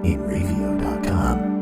8radio.com.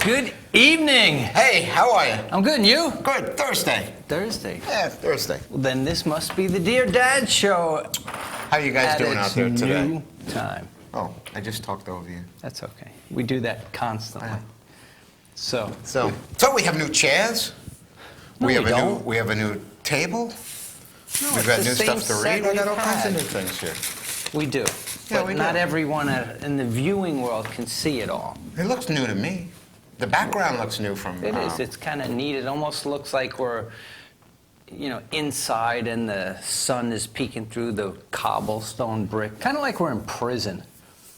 Good evening. Hey, how are you? I'm good, and you? Good. Thursday. Thursday. Yeah, Thursday. Well, then this must be the Dear Dad show. How are you guys doing out there today? New time. Oh, I just talked over you. That's okay. We do that constantly. So we have new chairs. No, we don't. have a new table. No, We've it's got the new same stuff to set read. We got all we've kinds of had. new things here. We do. Yeah, But we not do. everyone in the viewing world can see it all. It looks new to me. The background looks new from. It is. It's kind of neat. It almost looks like we're, inside and the sun is peeking through the cobblestone brick. Kind of like we're in prison.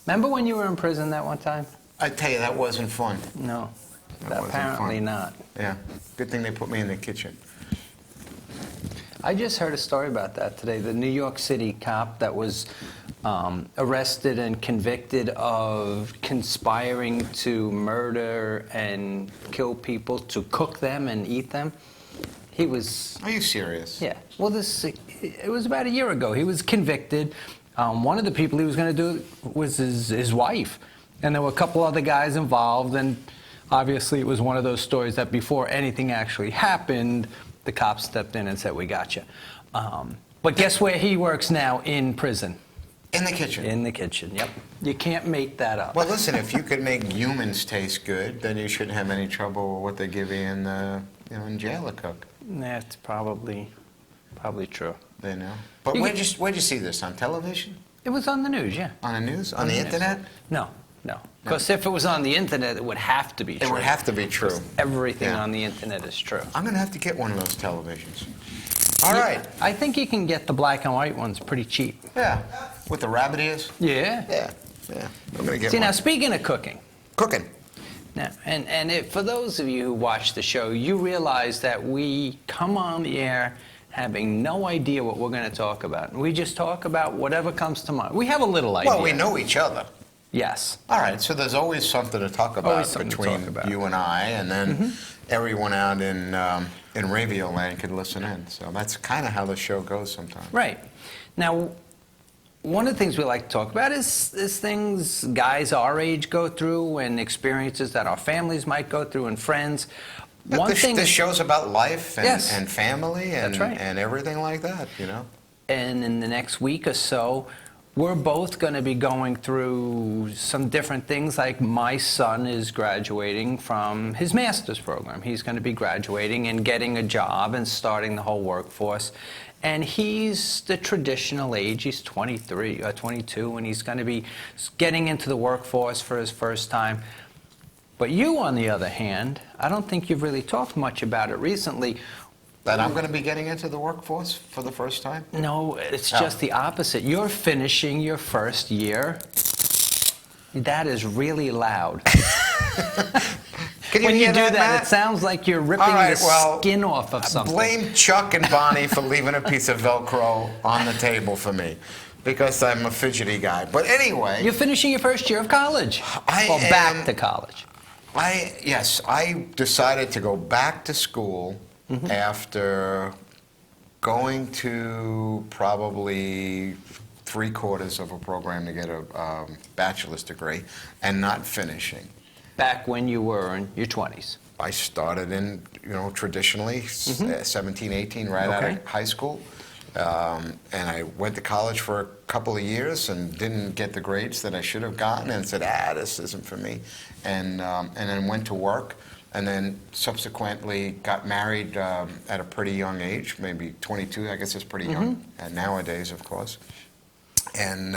Remember when you were in prison that one time? I tell you, that wasn't fun. No. That wasn't Apparently fun. not. Yeah. Good thing they put me in the kitchen. I just heard a story about that today. The New York City cop that was arrested and convicted of conspiring to murder and kill people, to cook them and eat them. He was... Are you serious? Yeah. Well, it was about a year ago. He was convicted. One of the people he was going to do it was his wife. And there were a couple other guys involved. And obviously it was one of those stories that before anything actually happened, the cops stepped in and said, "We got you." But guess where he works now? In prison. In the kitchen. In the kitchen, yep. You can't make that up. Well, listen, if you could make humans taste good, then you shouldn't have any trouble with what they give you in jail to cook. That's probably true. They know. But You where'd you see this, on television? It was on the news, yeah. On the news? On the internet? No. Because if it was on the internet, it would have to be true. It would have to be true. Everything Yeah. on the internet is true. I'm going to have to get one of those televisions. All right. I think you can get the black and white ones pretty cheap. Yeah. With the rabbit ears? Yeah. Yeah. I'm going to get See, one. now, speaking of cooking. Cooking. Now, for those of you who watch the show, you realize that we come on the air having no idea what we're going to talk about. We just talk about whatever comes to mind. We have a little idea. Well, we know each other. Yes. All right, so there's always something to talk about Always something to between talk about. you and I, and then everyone out in Radio Land can listen in. So that's kind of how the show goes sometimes. Right. Now, one of the things we like to talk about is things guys our age go through and experiences that our families might go through and friends. This show's about life and, Yes. and family and, That's right. and everything like that, And in the next week or so, we're both going to be going through some different things. Like my son is graduating from his master's program. He's going to be graduating and getting a job and starting the whole workforce. And he's the traditional age. He's 23 or 22, and he's going to be getting into the workforce for his first time. But you, on the other hand, I don't think you've really talked much about it recently. That I'm going to be getting into the workforce for the first time? No, it's just the opposite. You're finishing your first year. That is really loud. Can you when hear you do that, that, Matt? it sounds like you're ripping the skin off of something. Blame Chuck and Bonnie for leaving a piece of Velcro on the table for me, because I'm a fidgety guy. But anyway. You're finishing your first year of college. Back to college. Yes, I decided to go back to school after going to probably 3/4 of a program to get a bachelor's degree and not finishing. Back when you were in your 20s? I started in, traditionally, 17, 18, right out of high school. And I went to college for a couple of years and didn't get the grades that I should have gotten, and said, this isn't for me. And then went to work, and then subsequently got married at a pretty young age, maybe 22, I guess it's pretty young nowadays, of course. And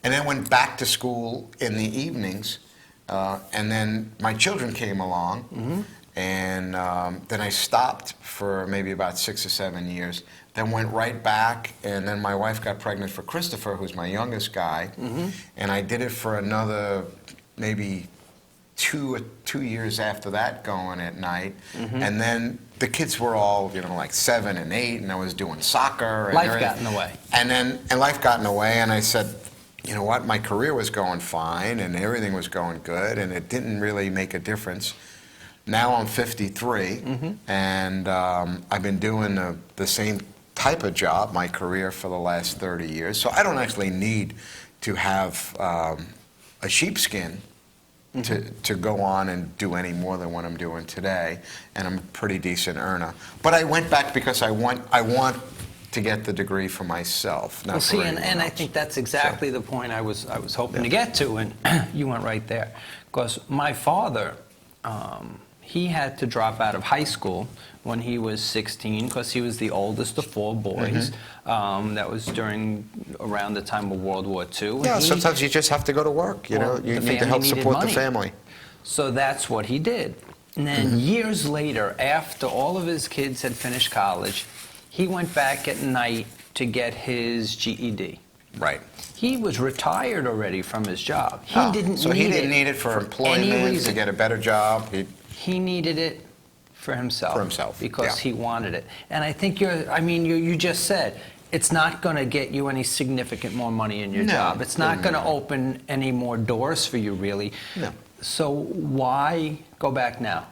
then went back to school in the evenings, and then my children came along, and then I stopped for maybe about 6 or 7 years, then went right back, and then my wife got pregnant for Christopher, who's my youngest guy, and I did it for another maybe two years after that, going at night, and then the kids were all, like 7 and 8, and I was doing soccer. And life got in the way. And life got in the way, and I said, you know what, my career was going fine, and everything was going good, and it didn't really make a difference. Now I'm 53, and I've been doing the same type of job, my career, for the last 30 years, so I don't actually need to have a sheepskin to go on and do any more than what I'm doing today, and I'm a pretty decent earner. But I went back because I want to get the degree for myself, not for anyone and I else. think that's exactly the point I was hoping to get to, and you went right there. Because my father, he had to drop out of high school when he was 16 because he was the oldest of 4 boys. That was around the time of World War II. Yeah, sometimes you just have to go to work, you need to help support the family. So that's what he did. And then years later, after all of his kids had finished college, he went back at night to get his GED. Right. He was retired already from his job. He didn't need it for employment, to get a better job. He needed it for himself. For himself, because he wanted it. And I think you just said, it's not going to get you any significant more money in your job. It's not going to open any more doors for you, really. No. So why go back now?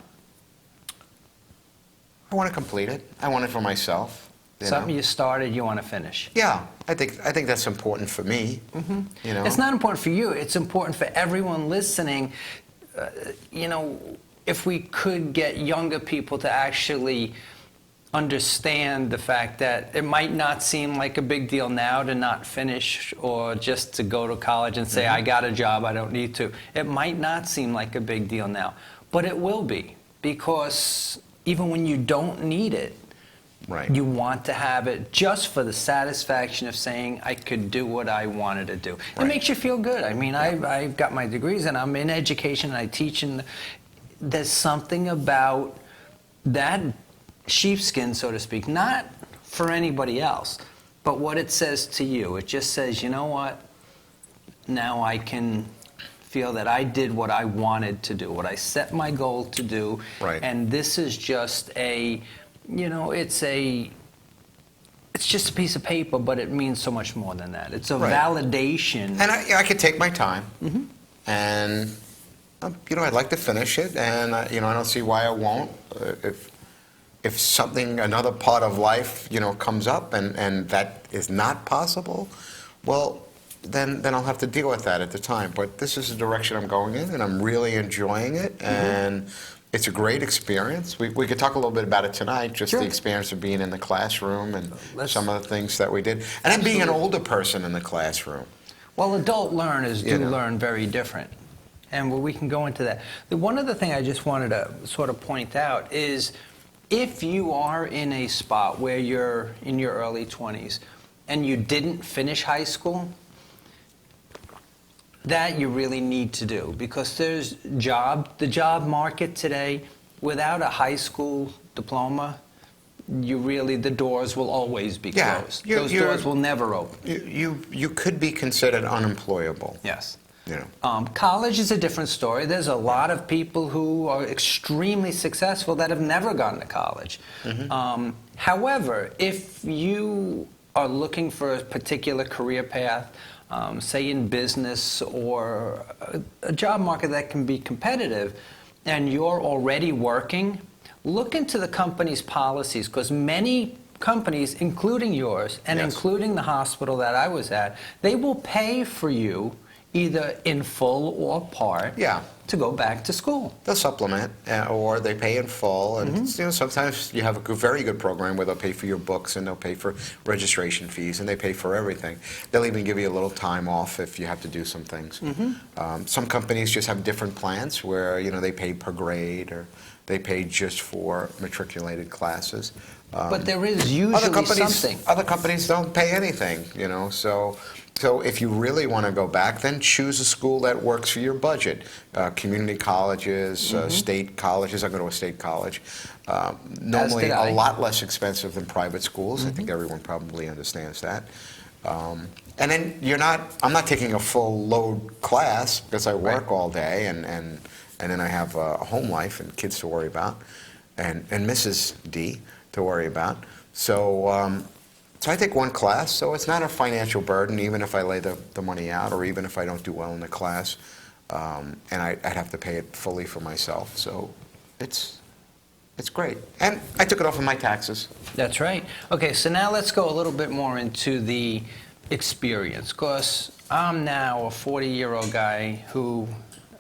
I want to complete it. I want it for myself. Something you started, you want to finish. Yeah, I think that's important for me. It's not important for you. It's important for everyone listening. If we could get younger people to actually understand the fact that it might not seem like a big deal now to not finish or just to go to college and say, I got a job, I don't need to. It might not seem like a big deal now, but it will be, because even when you don't need it, you want to have it just for the satisfaction of saying, I could do what I wanted to do. It makes you feel good. I mean, I've got my degrees and I'm in education and I teach, and there's something about that sheepskin, so to speak, not for anybody else, but what it says to you. It just says, you know what? Now I can feel that I did what I wanted to do, what I set my goal to do. And this is just it's just a piece of paper, but it means so much more than that. It's a validation. And I could take my time, and I'd like to finish it, and I don't see why I won't. If something, another part of life, comes up, and that is not possible, well, then I'll have to deal with that at the time. But this is the direction I'm going in, and I'm really enjoying it, and it's a great experience. We could talk a little bit about it tonight, just the experience of being in the classroom and some of the things that we did. And then being an older person in the classroom. Well, adult learners You do know. learn very different, and we can go into that. One other thing I just wanted to sort of point out is if you are in a spot where you're in your early 20s and you didn't finish high school, that you really need to do, because there's the job market today, without a high school diploma, the doors will always be closed. Those doors will never open. You could be considered unemployable. Yes. You know. College is a different story. There's a lot of people who are extremely successful that have never gone to college. However, if you are looking for a particular career path, say in business or a job market that can be competitive, and you're already working, look into the company's policies, because many companies, including yours and Yes. including the hospital that I was at, they will pay for you either in full or part to go back to school. They'll supplement, or they pay in full, and you know, sometimes you have a very good program where they'll pay for your books and they'll pay for registration fees and they pay for everything. They'll even give you a little time off if you have to do some things. Some companies just have different plans where they pay per grade, or they pay just for matriculated classes. But there is usually something. Other companies don't pay anything, So if you really want to go back, then choose a school that works for your budget. Community colleges, state colleges. I go to a state college. Normally a lot less expensive than private schools. I think everyone probably understands that. And then I'm not taking a full load class because I work all day, and then I have a home life and kids to worry about, and Mrs. D to worry about. So I take one class, so it's not a financial burden, even if I lay the money out, or even if I don't do well in the class, and I'd have to pay it fully for myself. So it's great. And I took it off of my taxes. That's right. Okay, so now let's go a little bit more into the experience, because I'm now a 40-year-old guy who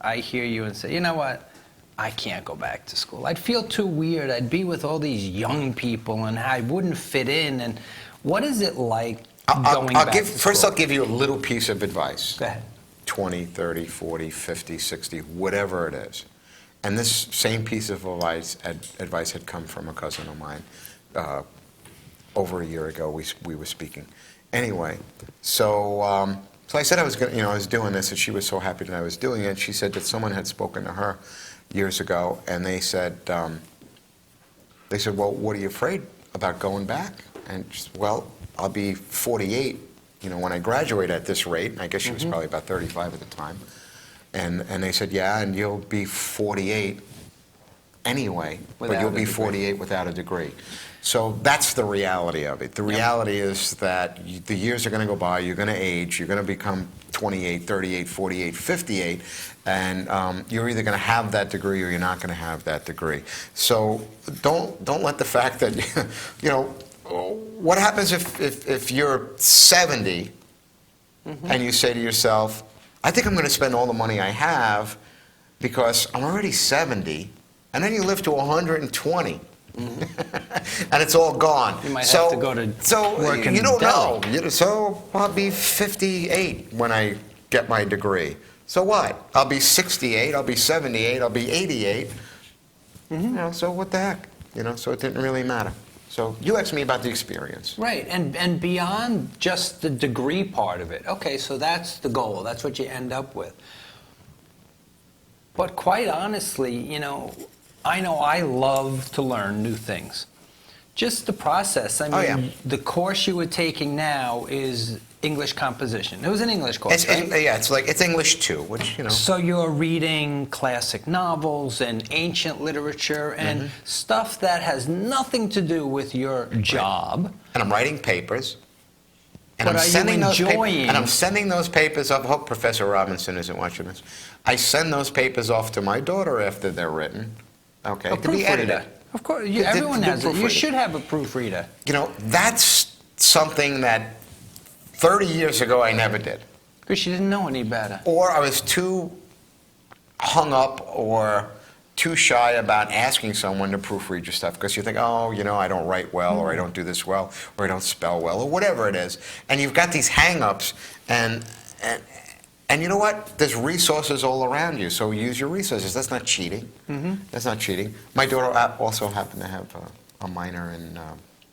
I hear you and say, you know what? I can't go back to school. I'd feel too weird. I'd be with all these young people, and I wouldn't fit in. And what is it like going back to school? First, I'll give you a little piece of advice. Go ahead. 20, 30, 40, 50, 60, whatever it is. And this same piece of advice had come from a cousin of mine over a year ago. We were speaking. Anyway, so I said I was going, I was doing this, and she was so happy that I was doing it. She said that someone had spoken to her years ago, and they said, well, what are you afraid about going back? And she said, well, I'll be 48, when I graduate at this rate. And I guess she was probably about 35 at the time. And they said, yeah, and you'll be 48 anyway, but you'll be 48 without a degree. So that's the reality of it. The reality is that the years are going to go by, you're going to age, you're going to become 28, 38, 48, 58, and you're either going to have that degree or you're not going to have that degree. So don't let the fact that, what happens if you're 70 and you say to yourself, I think I'm going to spend all the money I have because I'm already 70, and then you live to 120. And it's all gone. You might have to go to work in you don't Delhi. know. So I'll be 58 when I get my degree. So what? I'll be 68. I'll be 78. I'll be 88. So what the heck? So it didn't really matter. So you asked me about the experience. Right, and beyond just the degree part of it. Okay, so that's the goal. That's what you end up with. But quite honestly, I know I love to learn new things. Just the process. I mean, the course you were taking now is English composition. It was an English course, right? It's English 2, which, So you're reading classic novels and ancient literature and stuff that has nothing to do with your job. And I'm writing papers. And But I'm sending those papers off. I hope Professor Robinson isn't watching this. I send those papers off to my daughter after they're written. Okay, A to be edited. proofreader. Of course, everyone has it. You should have a proofreader. That's something that 30 years ago I never did. Because you didn't know any better. Or I was too hung up or too shy about asking someone to proofread your stuff because you think, I don't write well, or I don't do this well, or I don't spell well, or whatever it is. And you've got these hang-ups, and And you know what? There's resources all around you, so use your resources. That's not cheating. That's not cheating. My daughter also happened to have a minor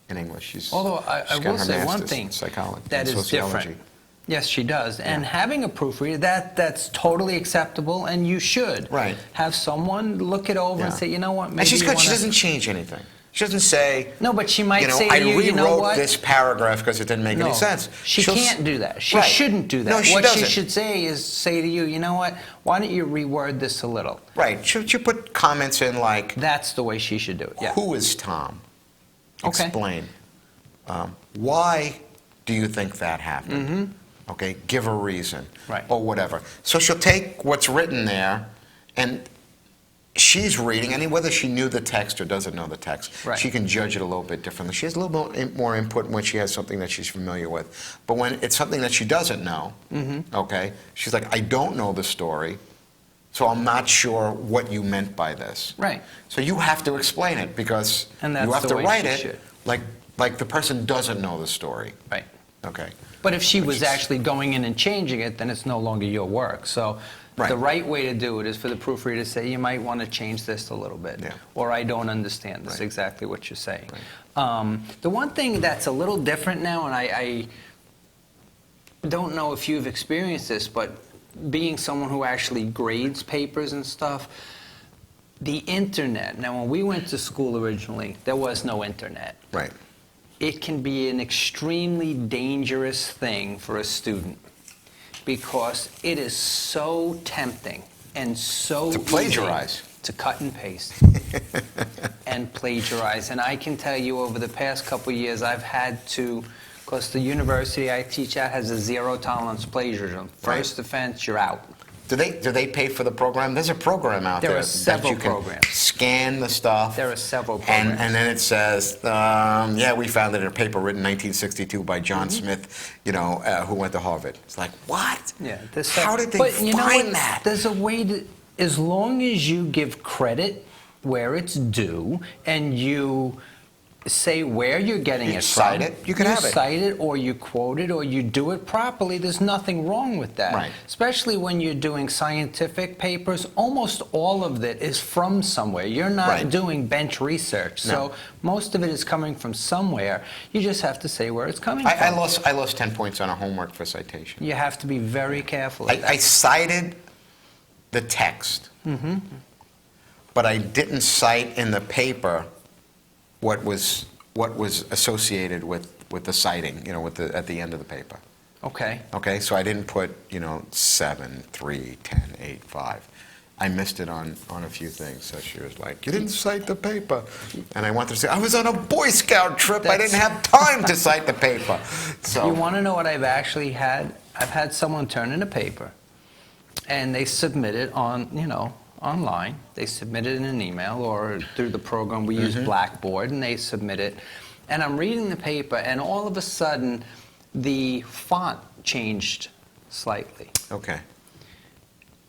in English. Although I she's got will her say one master's thing in psychology, that in is sociology. different. Yes, she does. And having a proofreader, that's totally acceptable, and you should. Right. Have someone look it over and say, you know what, maybe And she's you good. She wanna- doesn't change anything. She doesn't say, No, but she might say I to you, rewrote you know what? this paragraph because it didn't make any sense. She can't do that. She Right. shouldn't do that. No, she what doesn't. she should say is say to you, you know what, why don't you reword this a little? Right. Should you put comments in like, That's the way she should do it, yeah. who is Tom? Okay. Explain. Why do you think that happened? Okay, give a reason. Right. Or whatever. So she'll take what's written there, and she's reading, and whether she knew the text or doesn't know the text, Right. she can judge it a little bit differently. She has a little bit more input when she has something that she's familiar with. But when it's something that she doesn't know, okay, she's like, I don't know the story, so I'm not sure what you meant by this. Right. So you have to explain it, because And that's you have the to way write she it should. like the person doesn't know the story. Right. Okay. But if she was is- actually going in and changing it, then it's no longer your work. So Right. the right way to do it is for the proofreader to say, you might want to change this a little bit. Yeah. Or I don't understand this, Right. exactly what you're saying. The one thing that's a little different now, and I don't know if you've experienced this, but being someone who actually grades papers and stuff, the internet. Now, when we went to school originally, there was no internet. Right. It can be an extremely dangerous thing for a student because it is so tempting and so To plagiarize. easy to cut and paste and plagiarize. And I can tell you over the past couple of years, I've had to, because the university I teach at has a zero tolerance plagiarism. First offense, you're out. Do they pay for the program? There's a program out there. There are several that you can programs. Scan the stuff. There are several programs. And then it says, yeah, we found it in a paper written 1962 by John Smith, who went to Harvard. It's like, what? Yeah, there's How did they but you know find what? that? There's a way to, as long as you give credit where it's due and you say where you're getting You it cite from. it, you can have it. cite it, or you quote it, or you do it properly. There's nothing wrong with that. Right. Especially when you're doing scientific papers, almost all of it is from somewhere. You're not Right. doing bench research, No. so most of it is coming from somewhere. You just have to say where it's coming I from. lost 10 points on a homework for citation. You have to be very careful of that. I cited the text, but I didn't cite in the paper what was associated with the citing, at the end of the paper. Okay. Okay, so I didn't put 7, 3, 10, 8, 5. I missed it on a few things. So she was like, "You didn't cite the paper," and I wanted to say, "I was on a Boy Scout trip. I didn't have time to cite the paper." So You want to know what I've actually had? I've had someone turn in a paper, and they submit it online. They submit it in an email or through the program we use, Blackboard, and they submit it. And I'm reading the paper, and all of a sudden, the font changed slightly. okay,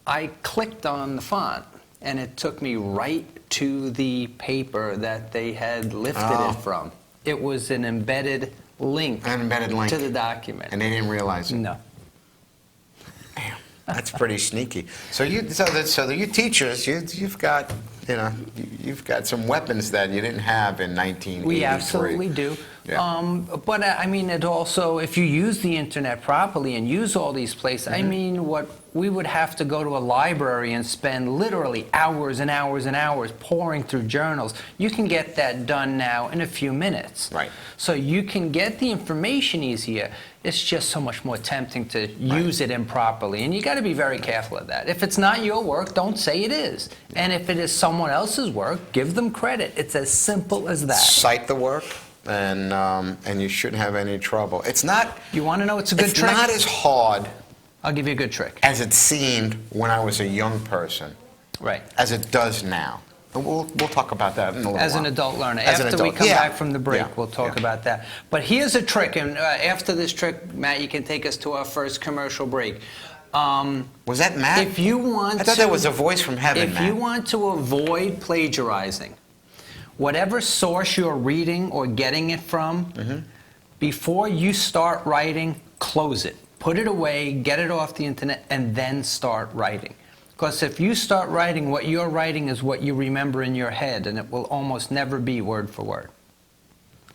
I clicked on the font, and it took me right to the paper that they had lifted Oh. it from. It was an embedded link an embedded link, to the document. and they didn't realize it. No. Damn, that's pretty sneaky. So you teachers, you've got some weapons that you didn't have in 1983. We absolutely do. Yeah. But I mean, it also, if you use the internet properly and use all these places, I mean, what we would have to go to a library and spend literally hours and hours and hours pouring through journals. You can get that done now in a few minutes. Right. So you can get the information easier. It's just so much more tempting to use it improperly, and you got to be very careful of that. If it's not your work, don't say it is. And if it is someone else's work, give them credit. It's as simple as that. Cite the work, and you shouldn't have any trouble. It's not. You want to know it's a good It's trick? not as hard I'll give you a good trick. as it seemed when I was a young person, Right. as it does now. And we'll talk about that in a little while. As an adult learner. As an After we adult, come yeah. back from the break, Yeah, we'll talk yeah. about that. But here's a trick, and after this trick, Matt, you can take us to our first commercial break. Was that Matt? If you want I thought to, that was a voice from heaven, If Matt. you want to avoid plagiarizing, whatever source you're reading or getting it from, before you start writing, close it. Put it away, get it off the internet, and then start writing. Because if you start writing, what you're writing is what you remember in your head, and it will almost never be word for word.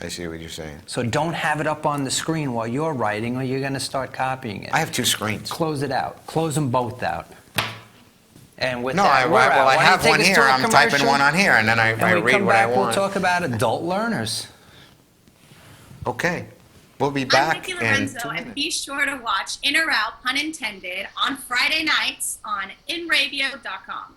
I see what you're saying. So don't have it up on the screen while you're writing, or you're going to start copying it. I have 2 screens. Close it out. Close them both out. And with No, that, we're out. I Why have don't you one take us here. to a I'm typing commercial? one on here, and then I And we read come what I back, want. we'll talk about adult learners. Okay. We'll be I'm back Vicki in Lorenzo, 2 and minutes. be sure to watch In or Out, pun intended, on Friday nights on inravio.com.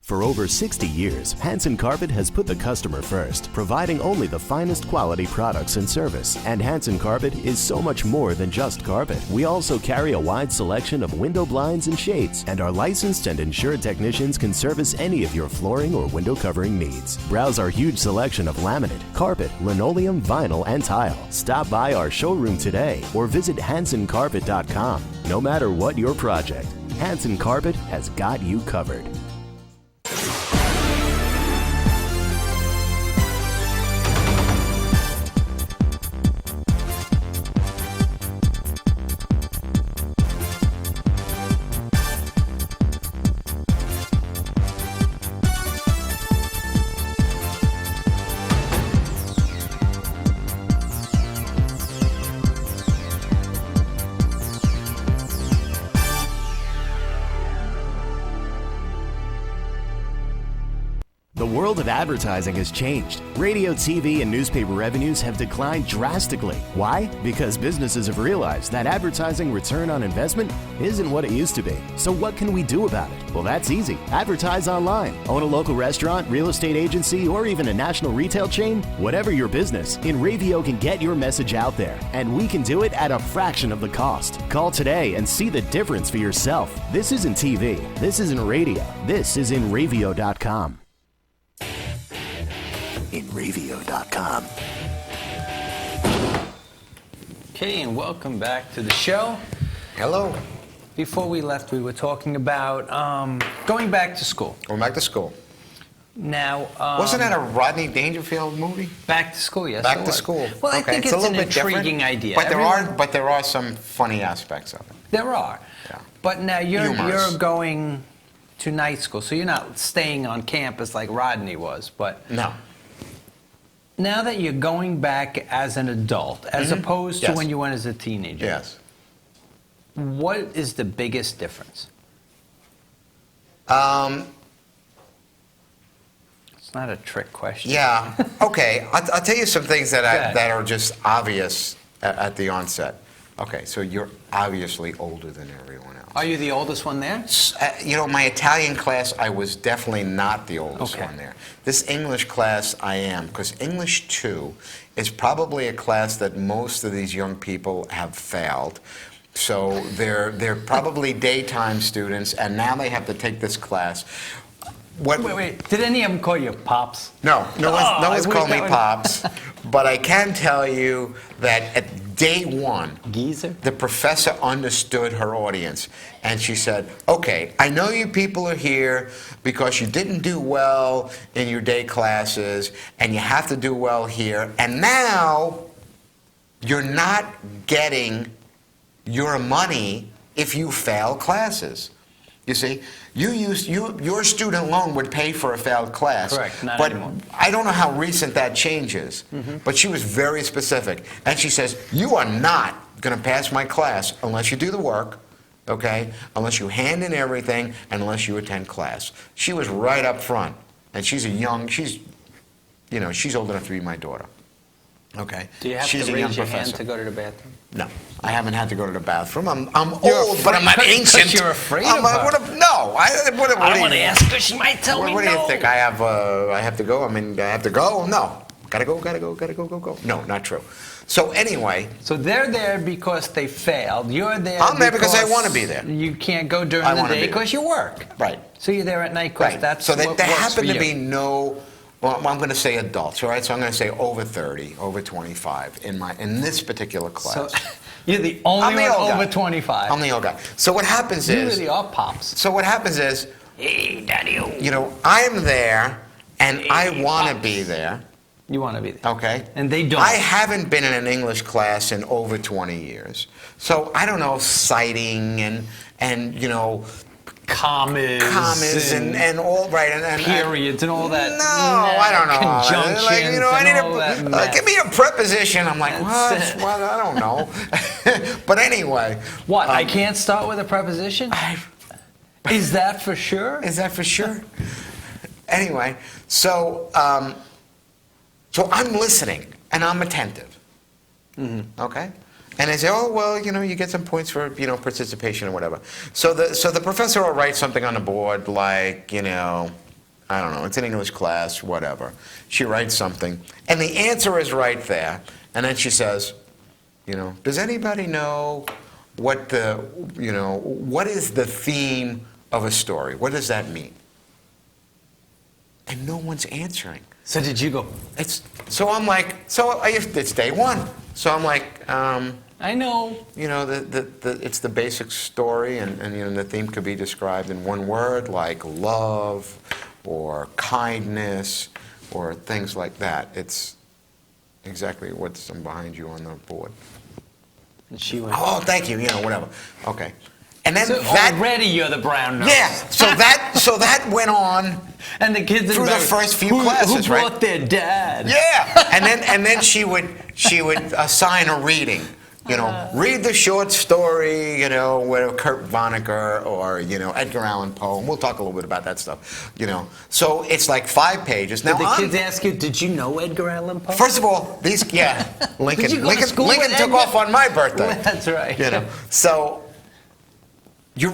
For over 60 years, Hansen Carpet has put the customer first, providing only the finest quality products and service. And Hansen Carpet is so much more than just carpet. We also carry a wide selection of window blinds and shades, and our licensed and insured technicians can service any of your flooring or window covering needs. Browse our huge selection of laminate, carpet, linoleum, vinyl, and tile. Stop by our showroom today or visit HansenCarpet.com. No matter what your project, Hansen Carpet has got you covered. The world of advertising has changed. Radio, TV, and newspaper revenues have declined drastically. Why? Because businesses have realized that advertising return on investment isn't what it used to be. So what can we do about it? Well, that's easy. Advertise online. Own a local restaurant, real estate agency, or even a national retail chain? Whatever your business, InRavio can get your message out there. And we can do it at a fraction of the cost. Call today and see the difference for yourself. This isn't TV. This isn't radio. This is InRavio.com. InRavio.com. Okay, and welcome back to the show. Hello. Before we left, we were talking about going back to school. Going back to school. Now, Wasn't that a Rodney Dangerfield movie? back to school? Yes, Back it to was. school. Well, I Okay, think it's a it's an little bit different, intriguing idea. But Everyone- there are some funny aspects of it. There are. Yeah. But now you're Humorous. going to night school, so you're not staying on campus like Rodney was. But No. now that you're going back as an adult, as opposed to Yes. when you went as a teenager, Yes. what is the biggest difference? It's not a trick question. Yeah. Okay. I'll tell you some things that ahead. that are just obvious at the onset. Okay. So you're obviously older than everyone else. Are you the oldest one there? You know, my Italian class, I was definitely not the oldest Okay. one there. This English class, I am, because English 2 is probably a class that most of these young people have failed. So they're probably daytime students, and now they have to take this class. Wait. Did any of them call you Pops? No Oh, one's I wish called me that would- Pops, but I can tell you that at day one, Geezer? the professor understood her audience, and she said, okay, I know you people are here because you didn't do well in your day classes, and you have to do well here, and now you're not getting your money if you fail classes. You see, your student loan would pay for a failed class. Correct, not but anymore. I don't know how recent that changes, but she was very specific. And she says, you are not going to pass my class unless you do the work, okay, unless you hand in everything and unless you attend class. She was right up front, and she's old enough to be my daughter. Okay. Do you have she's to a young raise your hand professor. to go to the bathroom? No, I haven't had to go to the bathroom. I'm You're old, but I'm not afraid- 'cause ancient. you're afraid I'm, of her. No, I I want to ask her. She might tell me What no. do you think? I have to go? I mean, I have to go? No. Gotta go. No, not true. So anyway, So they're there because they failed. You're there. I'm there because I wanna be there. You can't go during I the wanna day be there. because you work. right. So you're there at night because Right. that's so what there works happen for to you. be no. Well, I'm going to say adults, all right? So I'm going to say over 30, over 25 in this particular class. So you're the only I'm the one old over guy. 25. I'm the old guy. So what happens You is. really are pops. So what happens is, Hey, daddy. I'm there, and I Hey, want to pops. be there. You want to be there. Okay. And they don't. I haven't been in an English class in over 20 years. So I don't know citing and commas and all right and periods and all that. No, I don't know. Conjunctions Like, I need and all that mess. give me a preposition. I'm like, That's what? Well, I don't know. But anyway. What? I can't start with a preposition? Is that for sure? Is that for sure? Anyway, so so I'm listening and I'm attentive. Mm-hmm. Okay. And they say, oh, well, you get some points for, participation or whatever. So the professor will write something on the board like, I don't know, it's an English class, whatever. She writes something, and the answer is right there. And then she says, does anybody know what is the theme of a story? What does that mean? And no one's answering. So did you go? I'm like, it's day one. So I'm like, I know. it's the basic story, and the theme could be described in one word, like love, or kindness, or things like that. It's exactly what's behind you on the board. And she went. Oh, thank you. Whatever. Okay. And then So that. already you're the brown nose. Yeah. So that went on. And the kids in Through the back, first few who classes, right? brought their dad? Yeah. And then she would assign a reading. Read the short story, with Kurt Vonnegut or, Edgar Allan Poe. And we'll talk a little bit about that stuff, So it's like 5 pages. Now, Did the kids ask you, did you know Edgar Allan Poe? first of all, Lincoln, Did you go to school with Lincoln took Edgar? off on my birthday. That's right. So you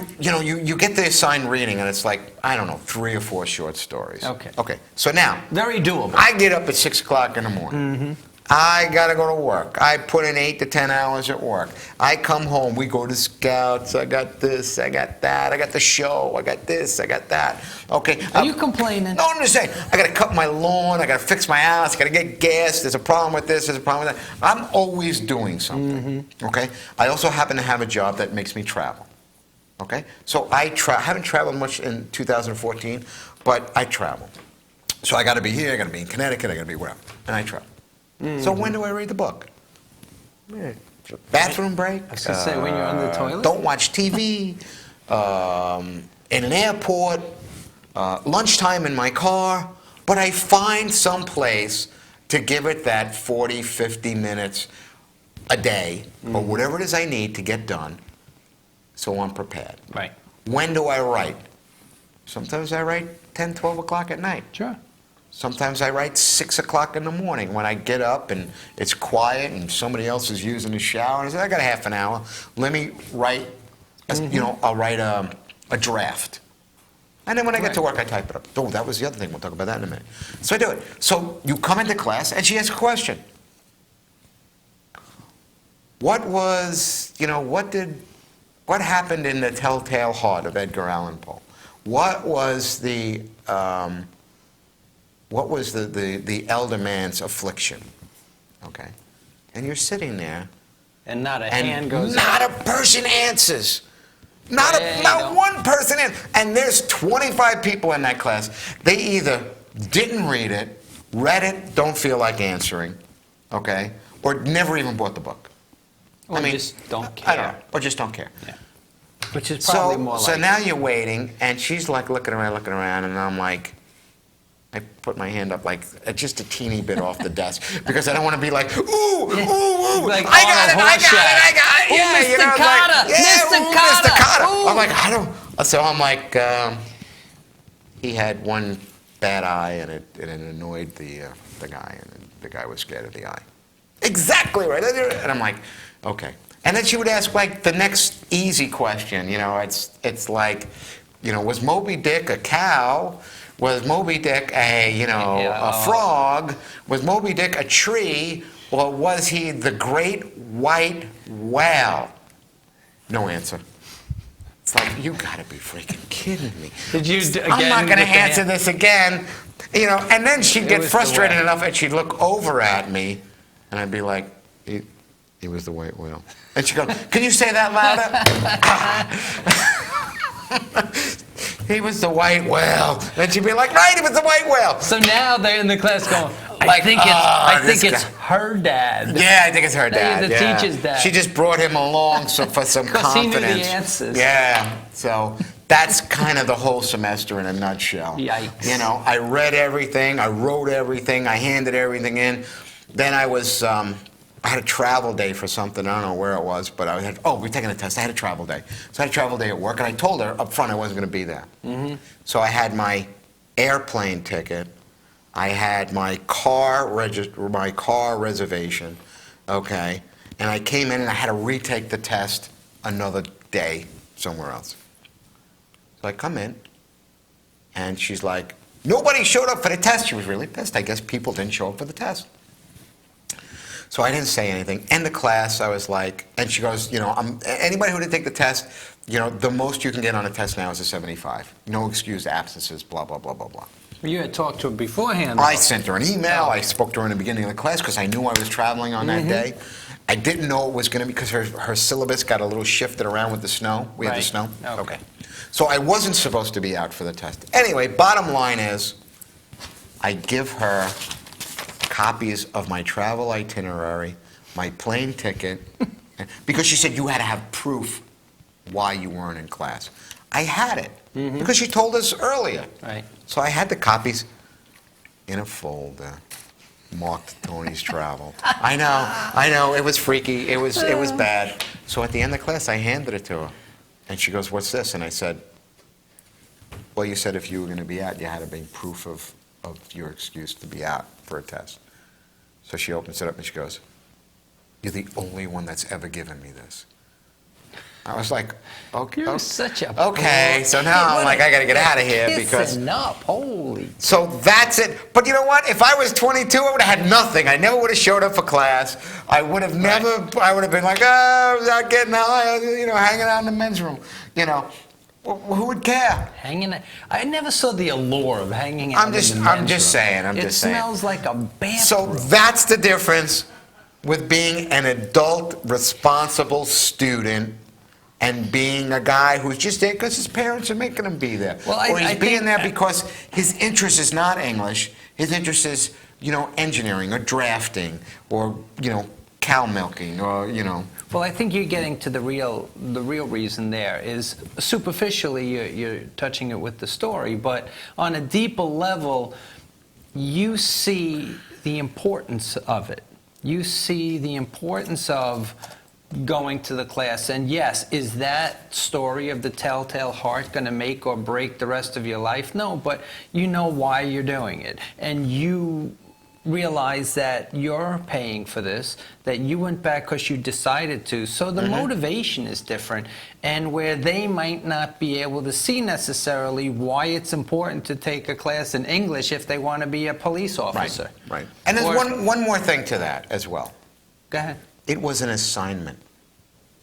get the assigned reading, and it's like, I don't know, 3 or 4 short stories. Okay. Okay. So now, Very doable. I get up at 6 o'clock in the morning. Mm-hmm. I got to go to work. I put in 8 to 10 hours at work. I come home. We go to Scouts. I got this. I got that. I got the show. I got this. I got that. Okay. Are you complaining? No, I'm just saying. I got to cut my lawn. I got to fix my house. I got to get gas. There's a problem with this. There's a problem with that. I'm always doing something. Mm-hmm. Okay. I also happen to have a job that makes me travel. Okay. So I haven't traveled much in 2014, but I travel. So I got to be here. I got to be in Connecticut. I got to be wherever, and I travel. So when do I read the book? Bathroom break? I was going to say, when you're on the toilet? Don't watch TV. In an airport. Lunchtime in my car. But I find some place to give it that 40, 50 minutes a day, or whatever it is I need to get done, so I'm prepared. Right. When do I write? Sometimes I write 10, 12 o'clock at night. Sure. Sometimes I write 6 o'clock in the morning when I get up and it's quiet and somebody else is using the shower. And I say, I got a half an hour. Let me write, I'll write a draft. And then when I get to work, I type it up. Oh, that was the other thing. We'll talk about that in a minute. So I do it. So you come into class and she asks a question. What was, what happened in the Telltale Heart of Edgar Allan Poe? What was the elder man's affliction? Okay. And you're sitting there. And not a And hand goes not up. a person answers. Not Yeah, one person answers. And there's 25 people in that class. They either didn't read it, read it, don't feel like answering, okay, or never even bought the book. Or just don't care. I don't know. Or just don't care. Yeah. Which is probably more So like now you're waiting, and she's like looking around, and I'm like, I put my hand up like just a teeny bit off the desk because I don't want to be like, ooh, ooh, ooh, Like I got it. Ooh, Yeah, Mr. you know, Carter, like, yeah, Mr. ooh, Carter. Mr. Carter. Ooh. I'm like, I don't. So I'm like, he had one bad eye and it annoyed the guy, and the guy was scared of the eye. Exactly right. And I'm like, okay. And then she would ask like the next easy question. You know, it's like, you know, was Moby Dick a cow? Was Moby Dick a frog? Was Moby Dick a tree? Or was he the great white whale? No answer. It's like, you gotta be freaking kidding me. Did you I'm not gonna answer this again. You know, and then she'd get frustrated enough and she'd look over at me and I'd be like, he was the white whale. And she'd go, can you say that louder? He was the white whale. And she'd be like, right, he was the white whale. So now they're in the class going, Like, I think it's her dad. Yeah, I think it's her dad. The teacher's dad. She just brought him along for some Because confidence. he knew the answers. Yeah. So that's kind of the whole semester in a nutshell. Yikes. You know, I read everything, I wrote everything, I handed everything in. Then I was, I had a travel day for something. I don't know where it was, but we're taking a test. I had a travel day. So I had a travel day at work, and I told her up front I wasn't going to be there. Mm-hmm. So I had my airplane ticket. I had my car reservation, okay? And I came in and I had to retake the test another day somewhere else. So I come in, and she's like, nobody showed up for the test. She was really pissed. I guess people didn't show up for the test. So I didn't say anything. End of class, I was like, and she goes, you know, anybody who didn't take the test, you know, the most you can get on a test now is a 75. No excused absences, blah, blah, blah, blah, blah. You had talked to her beforehand. I sent her an email. I spoke to her in the beginning of the class because I knew I was traveling on that day. I didn't know it was going to be because her syllabus got a little shifted around with the snow. We had the snow. Okay. So I wasn't supposed to be out for the test. Anyway, bottom line is I give her copies of my travel itinerary, my plane ticket, because she said you had to have proof why you weren't in class. I had it because she told us earlier. Right. So I had the copies in a folder, marked Tony's travel. I know, it was freaky, it was bad. So at the end of class, I handed it to her, and she goes, "What's this?" And I said, "Well, you said if you were going to be out, you had to bring proof of your excuse to be out for a test." So she opens it up and she goes, "You're the only one that's ever given me this." I was like, okay. You're such a okay. So now I'm like, I got to get out of here because. Up, holy. So that's it. But you know what? If I was 22, I would have had nothing. I never would have showed up for class. I would have never. I would have been like, I was out getting high, you know, hanging out in the men's room. You know, who would care? Hanging out. I never saw the allure of hanging out. I'm just saying. It smells like a bathroom. So that's the difference with being an adult, responsible student and being a guy who's just there because his parents are making him be there. Well, or he's I being think there because his interest is not English. His interest is, you know, engineering or drafting or, you know, cow milking or, you know. Well, I think you're getting to the real reason there is superficially you're touching it with the story, but on a deeper level, you see the importance of it. You see the importance of going to the class. And yes, is that story of the telltale heart going to make or break the rest of your life? No, but you know why you're doing it. And you realize that you're paying for this, that you went back because you decided to. So the motivation is different. And where they might not be able to see necessarily why it's important to take a class in English if they want to be a police officer. Right. And there's one more thing to that as well. Go ahead. It was an assignment.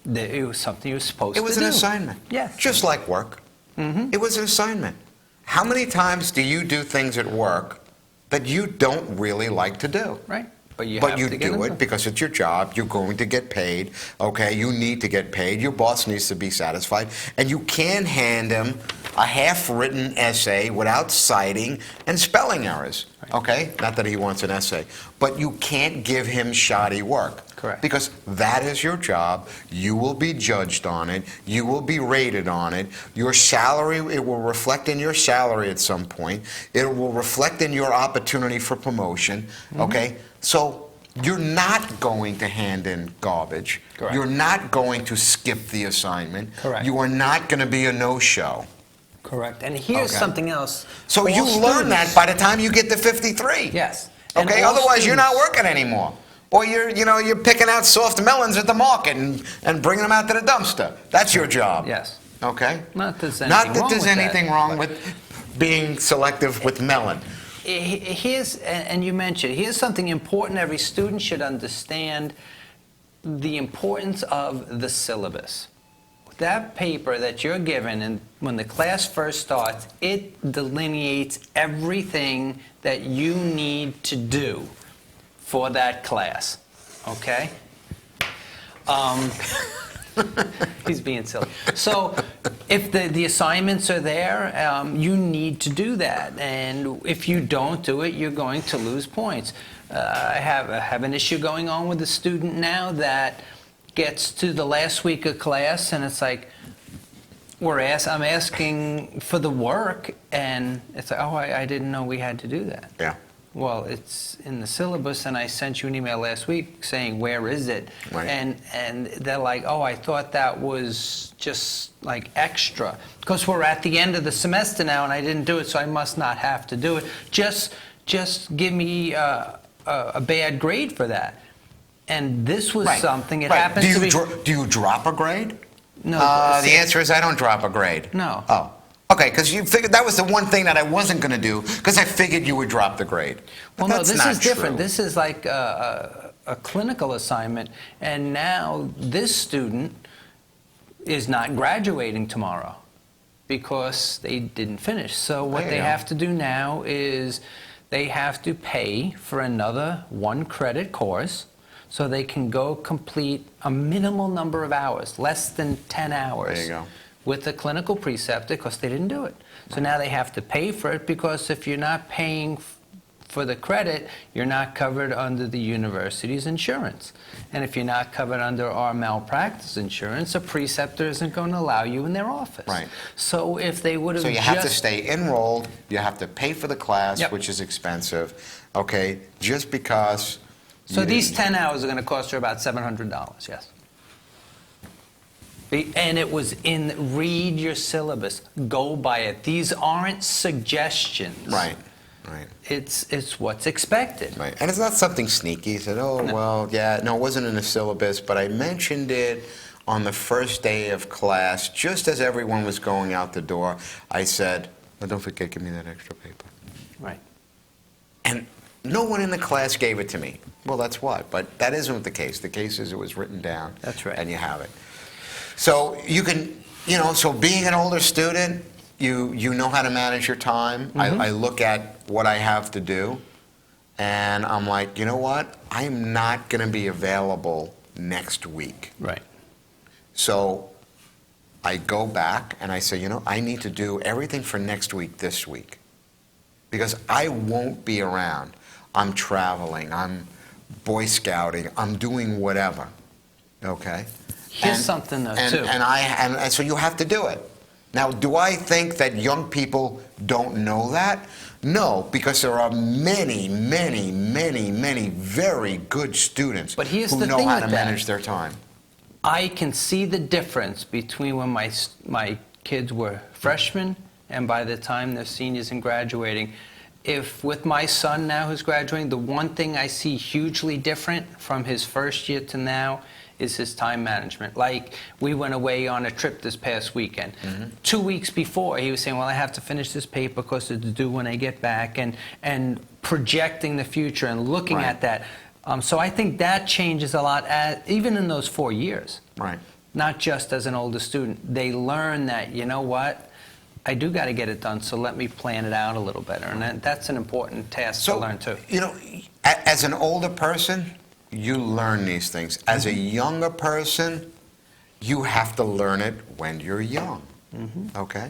It was something you were supposed to do. It was an assignment. Yes. Just like work. It was an assignment. How many times do you do things at work that you don't really like to do? Right. But you do it because it's your job. You're going to get paid. Okay, you need to get paid. Your boss needs to be satisfied. And you can't hand him a half-written essay without citing and spelling errors. Right. Okay? Not that he wants an essay. But you can't give him shoddy work. Correct. Because that is your job. You will be judged on it. You will be rated on it. Your salary, it will reflect in your salary at some point. It will reflect in your opportunity for promotion. Okay? So you're not going to hand in garbage. Correct. You're not going to skip the assignment. Correct. You are not going to be a no-show. Correct. And here's Okay. something else. So All you learn that students- by the time you get to 53. Yes. And Okay. all Otherwise, you're not students- working anymore. Or you're picking out soft melons at the market and bringing them out to the dumpster. That's your job. Yes. Okay. Not that there's Not anything that wrong there's with that, anything wrong with being selective with melon. Here's, and you mentioned, here's something important every student should understand: the importance of the syllabus. That paper that you're given, and when the class first starts, it delineates everything that you need to do for that class. Okay? He's being silly. So if the assignments are there, you need to do that. And if you don't do it, you're going to lose points. I have an issue going on with a student now that gets to the last week of class, and it's like, I'm asking for the work, and it's like, oh, I didn't know we had to do that. Yeah. Well, it's in the syllabus, and I sent you an email last week saying, where is it? Right. And they're like, oh, I thought that was just like extra. Because we're at the end of the semester now, and I didn't do it, so I must not have to do it. Just give me a bad grade for that. And this was something, it happens to be... Do you drop a grade? No. The answer is I don't drop a grade. No. Oh. Okay, because you figured that was the one thing that I wasn't going to do, because I figured you would drop the grade. But Well, no, that's this not is different. true. This is like a clinical assignment, and now this student is not graduating tomorrow because they didn't finish. So what There they you go. have to do now is they have to pay for another 1-credit course so they can go complete a minimal number of hours, less than 10 hours. There you go. With the clinical preceptor, because they didn't do it. So now they have to pay for it, because if you're not paying for the credit, you're not covered under the university's insurance. And if you're not covered under our malpractice insurance, a preceptor isn't going to allow you in their office. Right. So if they would have So you have to stay enrolled, you have to pay for the class, Yep. which is expensive, okay, just because... So you these didn't- 10 hours are going to cost you about $700, yes. And it was in, read your syllabus, go by it. These aren't suggestions. Right, right. It's what's expected. Right, and it's not something sneaky. He said, oh, No. well, yeah, no, it wasn't in the syllabus, but I mentioned it on the first day of class, just as everyone was going out the door. I said, well, don't forget, give me that extra paper. Right. And no one in the class gave it to me. Well, that's what, but that isn't the case. The case is it was written down. That's right. And you have it. So you can, so being an older student, you know how to manage your time. I look at what I have to do, and I'm like, you know what? I'm not going to be available next week. Right. So I go back and I say, I need to do everything for next week this week, because I won't be around. I'm traveling, I'm Boy Scouting, I'm doing whatever, okay? Here's something, though, too. And so you have to do it. Now, do I think that young people don't know that? No, because there are many, many, many, many very good students But here's who the know thing how with to that. manage their time. I can see the difference between when my kids were freshmen and by the time they're seniors and graduating. If with my son now who's graduating, the one thing I see hugely different from his first year to now is his time management. Like, we went away on a trip this past weekend. 2 weeks before, he was saying, well, I have to finish this paper because it's due when I get back, and projecting the future and looking Right. at that. So I think that changes a lot, even in those 4 years. Right. Not just as an older student. They learn that, you know what, I do got to get it done, so let me plan it out a little better. And that's an important task to learn, too. As an older person, you learn these things. As a younger person, you have to learn it when you're young. Okay?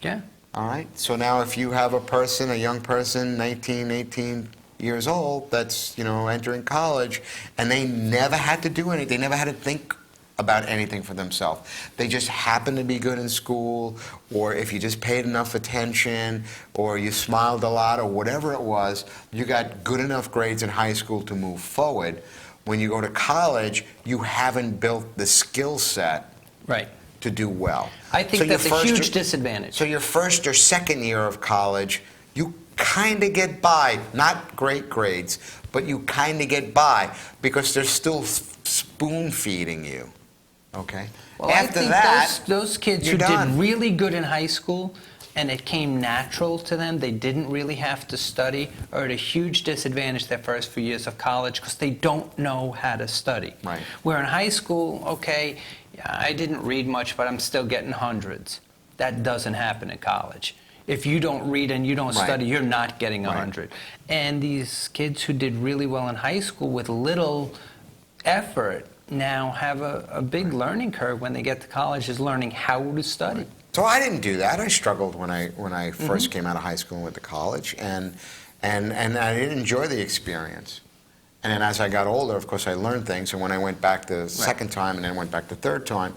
Yeah. All right. So now if you have a young person, 19, 18 years old, that's, entering college, and they never had to do anything, they never had to think about anything for themselves. They just happened to be good in school, or if you just paid enough attention, or you smiled a lot, or whatever it was, you got good enough grades in high school to move forward. When you go to college, you haven't built the skill set Right. to do well. I think So that's your a first huge or- disadvantage. So your first or second year of college, you kind of get by, not great grades, but you kind of get by because they're still spoon feeding you. Okay. Well, After I think that, those kids you're who done. did really good in high school and it came natural to them, they didn't really have to study, are at a huge disadvantage their first few years of college because they don't know how to study. Right. Where in high school, okay, I didn't read much, but I'm still getting hundreds. That doesn't happen in college. If you don't read and you don't Right. study, you're not getting Right. 100. And these kids who did really well in high school with little effort now have a big learning curve when they get to college, is learning how to study. So I didn't do that. I struggled when I first came out of high school and went to college, and I didn't enjoy the experience. And then as I got older, of course, I learned things. And when I went back the second time and then went back the third time,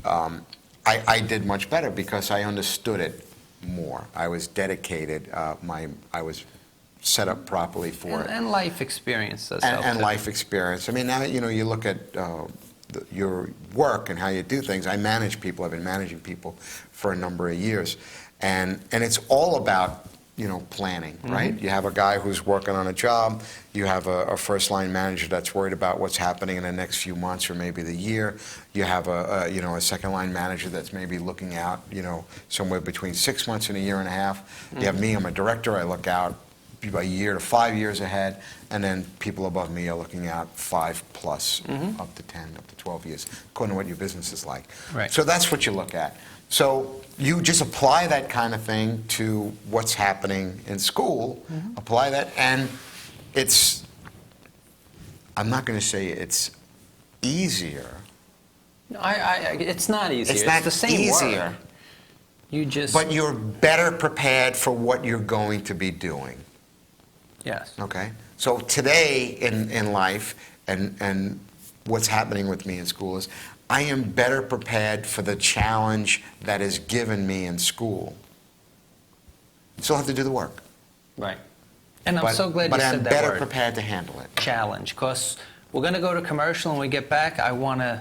I did much better because I understood it more. I was dedicated. I was set up properly for it. And life experience does help. And too. life experience. I mean, now you look at your work and how you do things. I manage people. I've been managing people for a number of years, and it's all about planning, right? You have a guy who's working on a job. You have a first-line manager that's worried about what's happening in the next few months or maybe the year. You have a second-line manager that's maybe looking out, somewhere between 6 months and a year and a half. You have me. I'm a director. I look out a year to 5 years ahead, and then people above me are looking out 5 plus, up to 10, up to 12 years, according to what your business is like. Right. So that's what you look at. So you just apply that kind of thing to what's happening in school, apply that, and I'm not going to say it's easier. No, it's not easier. It's not the same easier. word. You just. But you're better prepared for what you're going to be doing. Yes. Okay? So today in life, and what's happening with me in school is, I am better prepared for the challenge that is given me in school. Still have to do the work. Right. And I'm so glad you said that word. But I'm better prepared to handle it. Challenge, because we're going to go to commercial and when we get back, we're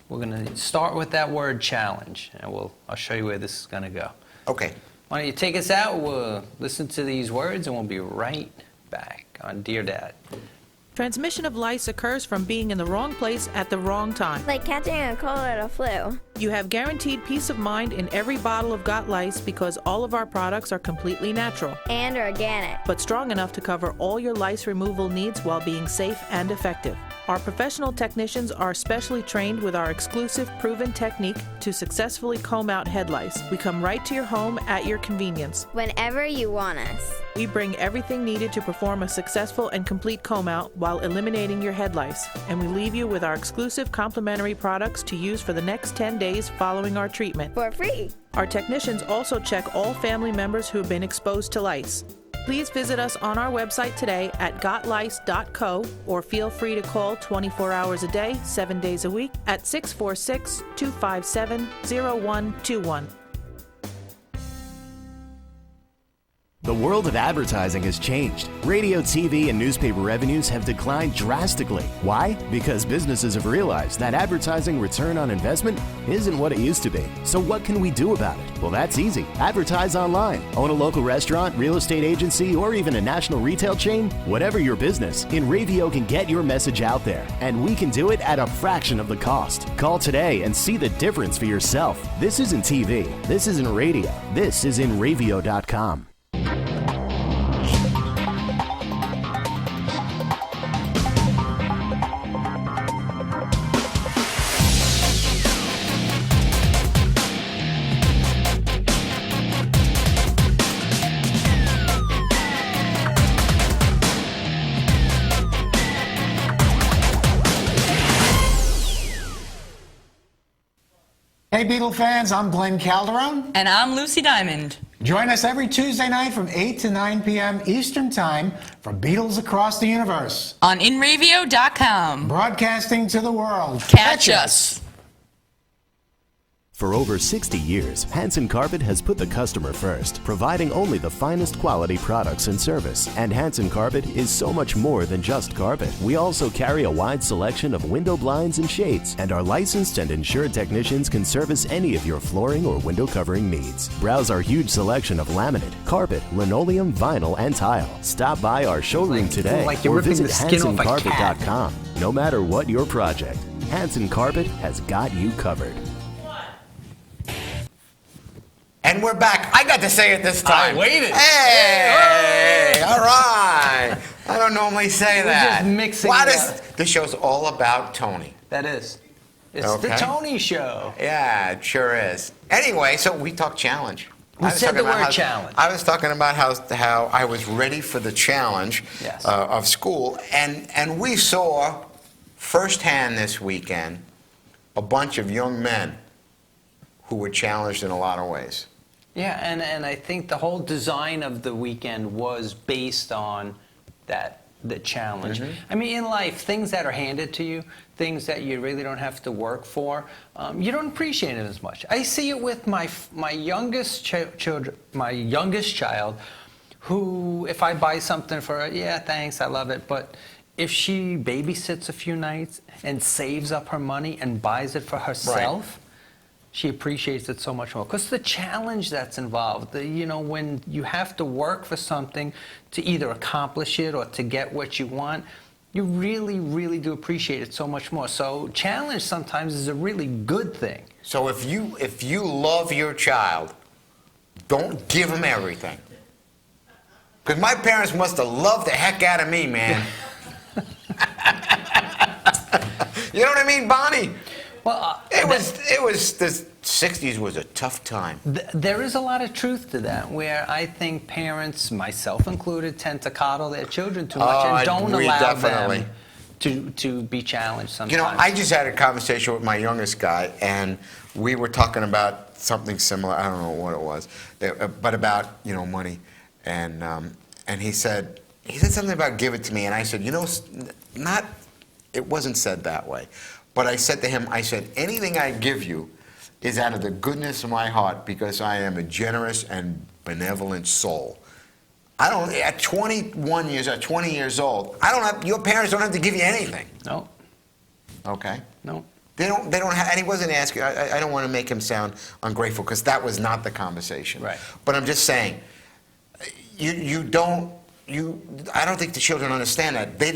going to start with that word challenge, and I'll show you where this is going to go. Okay. Why don't you take us out? We'll listen to these words, and we'll be right back on Dear Dad. Transmission of lice occurs from being in the wrong place at the wrong time. Like catching a cold or a flu. You have guaranteed peace of mind in every bottle of Got Lice because all of our products are completely natural, And organic. but strong enough to cover all your lice removal needs while being safe and effective. Our professional technicians are specially trained with our exclusive proven technique to successfully comb out head lice. We come right to your home at your convenience. Whenever you want us. We bring everything needed to perform a successful and complete comb out while eliminating your head lice. And we leave you with our exclusive complimentary products to use for the next 10 days following our treatment. For free. Our technicians also check all family members who have been exposed to lice. Please visit us on our website today at gotlice.co or feel free to call 24 hours a day, 7 days a week at 646-257-0121. The world of advertising has changed. Radio, TV, and newspaper revenues have declined drastically. Why? Because businesses have realized that advertising return on investment isn't what it used to be. So what can we do about it? Well, that's easy. Advertise online. Own a local restaurant, real estate agency, or even a national retail chain? Whatever your business, InRavio can get your message out there. And we can do it at a fraction of the cost. Call today and see the difference for yourself. This isn't TV. This isn't radio. This is InRavio.com. Hey Beatle fans, I'm Glenn Calderon. And I'm Lucy Diamond. Join us every Tuesday night from 8 to 9 p.m. Eastern Time for Beatles Across the Universe. On inradio.com. Broadcasting to the world. Catch us. For over 60 years, Hanson Carpet has put the customer first, providing only the finest quality products and service. And Hanson Carpet is so much more than just carpet. We also carry a wide selection of window blinds and shades, and our licensed and insured technicians can service any of your flooring or window covering needs. Browse our huge selection of laminate, carpet, linoleum, vinyl, and tile. Stop by our showroom today like you're or ripping visit the skin off a cat. HansonCarpet.com. No matter what your project, Hanson Carpet has got you covered. And we're back. I got to say it this time. I waited. Hey! All right. I don't normally say that. just mixing What it is up. this show's all about Tony. That is. It's Okay. the Tony Show. Yeah, it sure is. Anyway, so we talked challenge. We I was said talking the about word how- challenge. I was talking about how I was ready for the challenge Yes. of school, and we saw firsthand this weekend a bunch of young men who were challenged in a lot of ways. Yeah, and I think the whole design of the weekend was based on the challenge. I mean, in life, things that are handed to you, things that you really don't have to work for, you don't appreciate it as much. I see it with my youngest child, who, if I buy something for her, yeah, thanks, I love it, but if she babysits a few nights and saves up her money and buys it for herself, she appreciates it so much more because the challenge that's involved, when you have to work for something to either accomplish it or to get what you want, you really, really do appreciate it so much more. So challenge sometimes is a really good thing. So if you love your child, don't give him everything. Because my parents must have loved the heck out of me, man. You know what I mean, Bonnie? Well, It was the 60s was a tough time. there is a lot of truth to that, where I think parents, myself included, tend to coddle their children too much and don't allow definitely. them to be challenged sometimes. You know, I just had a conversation with my youngest guy, and we were talking about something similar. I don't know what it was, but about money, and he said something about give it to me, and I said, it wasn't said that way, but I said to him, anything I give you is out of the goodness of my heart because I am a generous and benevolent soul. At 21 years, at 20 years old, your parents don't have to give you anything. No. Okay? No. They don't have, and he wasn't asking, I don't want to make him sound ungrateful because that was not the conversation. Right. But I'm just saying, I don't think the children understand that. They're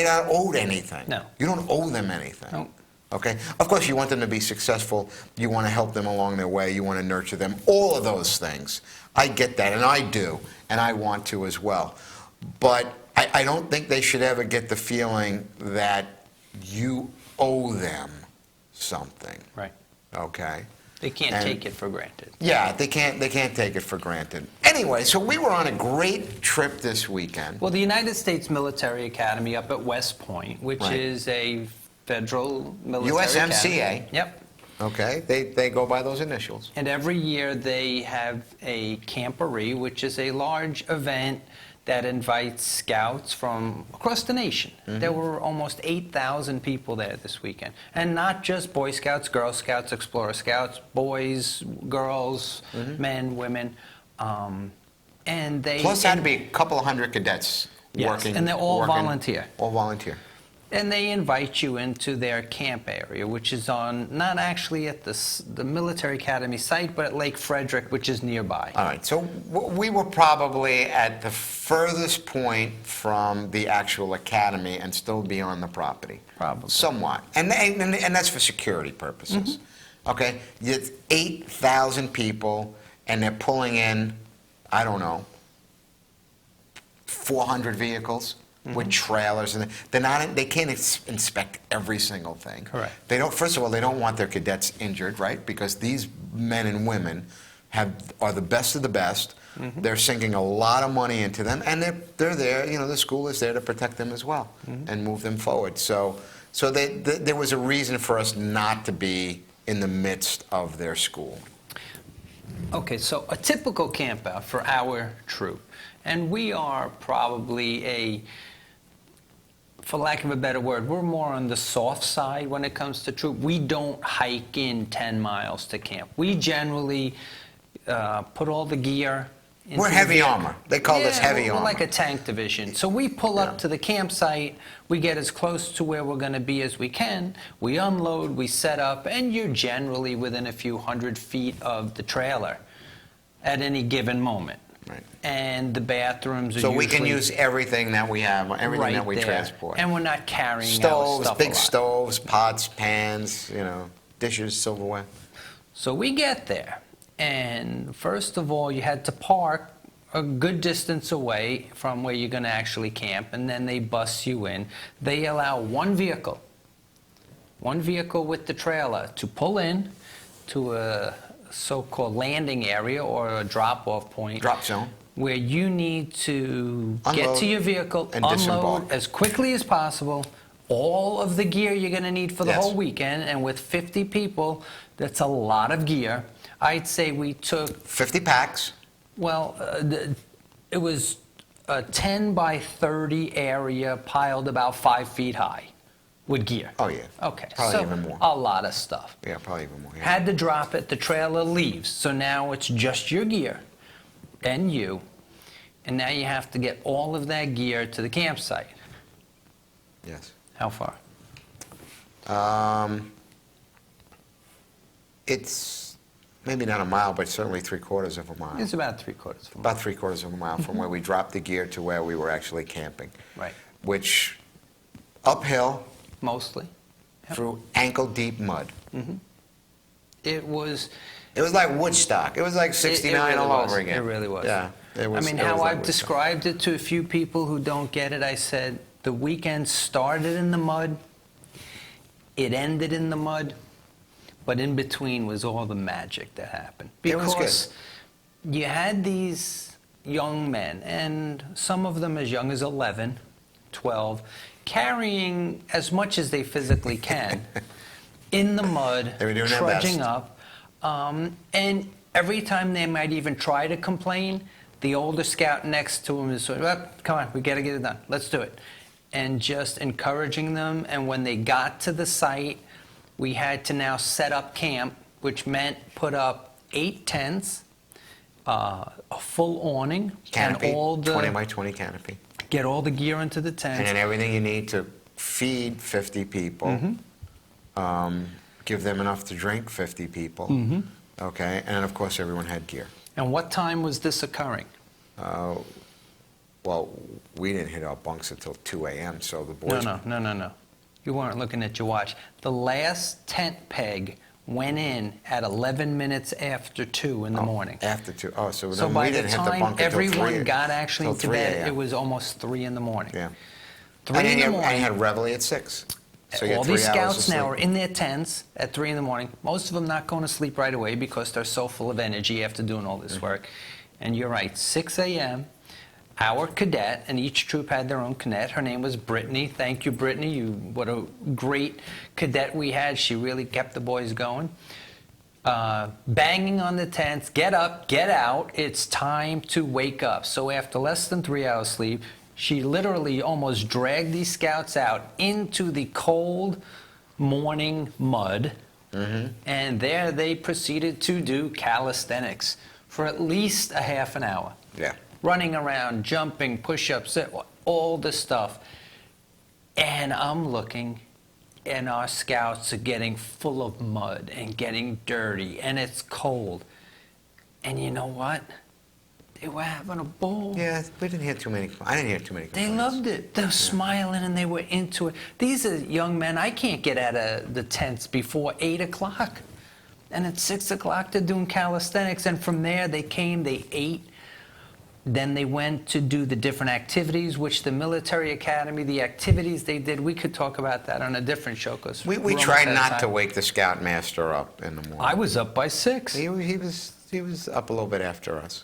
not owed anything. No. You don't owe them anything. No. Okay? Of course, you want them to be successful. You want to help them along their way. You want to nurture them. All of those things. I get that, and I do, and I want to as well. But I don't think they should ever get the feeling that you owe them something. Right. Okay? They can't take it for granted. Yeah, they can't take it for granted. Anyway, so we were on a great trip this weekend. Well, the United States Military Academy up at West Point, which Right. is a federal military USMCA. academy. Yep. Okay, they go by those initials. And every year they have a camporee, which is a large event that invites scouts from across the nation. There were almost 8,000 people there this weekend. And not just Boy Scouts, Girl Scouts, Explorer Scouts, boys, girls, men, women. And they... Plus had to be a couple of hundred cadets working. and they're all working- volunteer. All volunteer. And they invite you into their camp area, which is not actually at the military academy site, but at Lake Frederick, which is nearby. All right, so we were probably at the furthest point from the actual academy and still be on the property. Probably. Somewhat. And that's for security purposes. Okay? It's 8,000 people, and they're pulling in, I don't know, 400 vehicles. With trailers, and they can't inspect every single thing. Correct. They don't. First of all, they don't want their cadets injured, right? Because these men and women are the best of the best. They're sinking a lot of money into them, and they're there. The school is there to protect them as well and move them forward. So there was a reason for us not to be in the midst of their school. Okay, so a typical camp out for our troop, and we are probably for lack of a better word, we're more on the soft side when it comes to troop. We don't hike in 10 miles to camp. We generally put all the gear into We're the heavy vehicle. armor. They call us heavy we're armor. like a tank division. So we pull up to the campsite, we get as close to where we're going to be as we can, we unload, we set up, and you're generally within a few 100 feet of the trailer at any given moment. Right. And the bathrooms are So we can usually use everything that we have, everything right that we there. transport. And we're not carrying our Stoves, stuff a big lot. stoves, pots, pans, dishes, silverware. So we get there, and first of all, you had to park a good distance away from where you're going to actually camp, and then they bus you in. They allow one vehicle with the trailer to pull in to a so-called landing area or a drop-off point. Drop zone. Where you need to get Unload to your vehicle, and unload disembark. as quickly as possible, all of the gear you're going to need for the Yes. whole weekend, and with 50 people, that's a lot of gear. I'd say we took, 50 packs. well, it was a 10 by 30 area piled about 5 feet high with gear. Oh, yeah. Okay, Probably so even more. a lot of stuff. Yeah, probably even more. Yeah. Had to drop it, the trailer leaves. So now it's just your gear and you. And now you have to get all of that gear to the campsite. Yes. How far? It's maybe not a mile, but certainly 3/4 of a mile. It's about 3/4 of a mile. About 3/4 of a mile from where we dropped the gear to where we were actually camping. Right. Which, uphill Mostly. Yep. through ankle-deep mud. It was... It was like Woodstock. It was like 69 really all was. over again. It really was. Yeah. It was, I mean, it how was like I've Woodstock. described it to a few people who don't get it, I said, the weekend started in the mud, it ended in the mud, but in between was all the magic that happened. It was Because you had these young men, and some of them as young as 11, 12, carrying as much as they physically can in the mud, They were doing their trudging best. up. And every time they might even try to complain, the older scout next to him is sort of, "Oh, come on, we got to get it done. Let's do it." And just encouraging them. And when they got to the site, we had to now set up camp, which meant put up 8 tents, a full awning, Canopy, and all the 20 by 20 canopy. get all the gear into the tents. And then everything you need to feed 50 people. Give them enough to drink 50 people. Okay, and then of course everyone had gear. And what time was this occurring? Well, we didn't hit our bunks until 2 a.m., so the boys... No. You weren't looking at your watch. The last tent peg went in at 11 minutes after 2 in the morning. After 2. Oh, so So then by we the didn't hit the time bunk until 3 everyone got actually till into 3 bed, a.m. it was almost 3 in the morning. Yeah. 3 and in the then morning. you had reveille at 6. So you All had 3 these hours scouts of now sleep. are in their tents at 3 in the morning. Most of them not going to sleep right away because they're so full of energy after doing all this work. And you're right, 6 a.m., our cadet, and each troop had their own cadet. Her name was Brittany. Thank you, Brittany. What a great cadet we had. She really kept the boys going. Banging on the tents, get up, get out. It's time to wake up. So after less than 3 hours sleep, she literally almost dragged these scouts out into the cold morning mud. And there they proceeded to do calisthenics for at least a half an hour. Yeah. Running around, jumping, push-ups, all this stuff. And I'm looking, and our scouts are getting full of mud and getting dirty, and it's cold. And you know what? They were having a ball. Yeah, we didn't hear too many... I didn't hear too many They complaints. loved it. They were smiling, and they were into it. These are young men. I can't get out of the tents before 8 o'clock. And at 6 o'clock, they're doing calisthenics. And from there, they came, they ate. Then they went to do the different activities, which the military academy, the activities they did, we could talk about that on a different show. Cause We we're tried almost out of not to time. wake the scoutmaster up in the morning. I was up by 6. He was up a little bit after us.